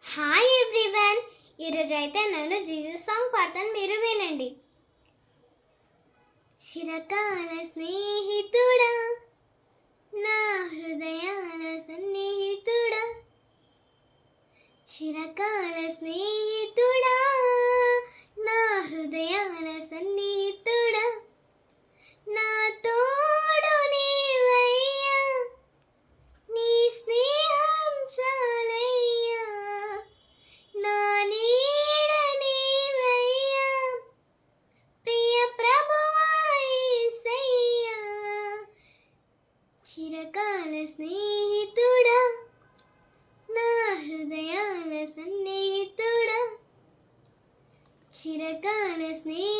Hi everyone. ఈరోజు అయితే నేను జీసస్ సాంగ్ పాడతాను, మీరు వినండి. చిరకాల స్నేహితుడా, నా హృదయాల సన్నిహితుడా, చిరకాల స్నేహితుడా, నా హృదయాల సన్నిహితుడా, నా తోడు నీవయ్యా, నీ స్నేహం చాలయ్యా, నా నీడ నీవయ్యా, ప్రియ ప్రభువా యేసయ్యా, చిరకాల స్నేహితుడా, నా హృదయాల సన్నిహితుడా, చిరకాల స్నేహితుడా.